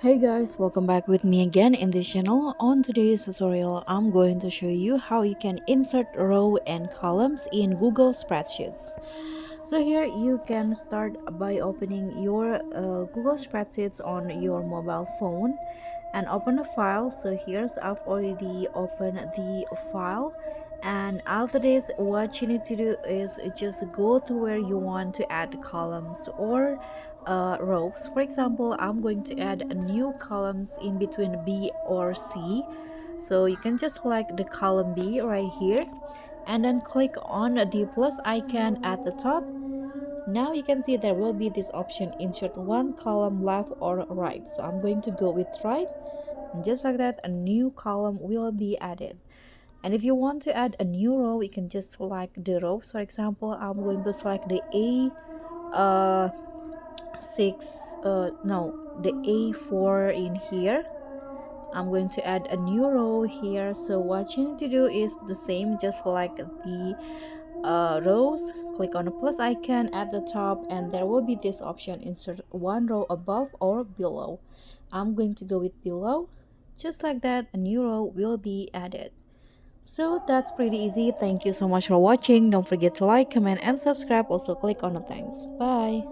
Hey guys, welcome back with me again in this channel. On today's tutorial, I'm going to show you how you can insert row and columns in Google Spreadsheets. So here you can start by opening your Google Spreadsheets on your mobile phone and open a file. So here's I've already opened the file, and after this what you need to do is just go to where you want to add columns or rows. For example, I'm going to add a new columns in between B or C, so you can just select the column B right here and then click on the plus icon at the top. Now you can see there will be this option, insert one column left or right, so I'm going to go with right, and just like that a new column will be added. And if you want to add a new row, you can just select the row. So for example, I'm going to select the uh 6 no the A4 in here. I'm going to add a new row here. So what you need to do is the same, just select the rows, click on the plus icon at the top, and there will be this option, insert one row above or below. I'm going to go with below. Just like that, a new row will be added. So that's pretty easy. Thank you so much for watching. Don't forget to like, comment, and subscribe. Also click on the thanks. Bye.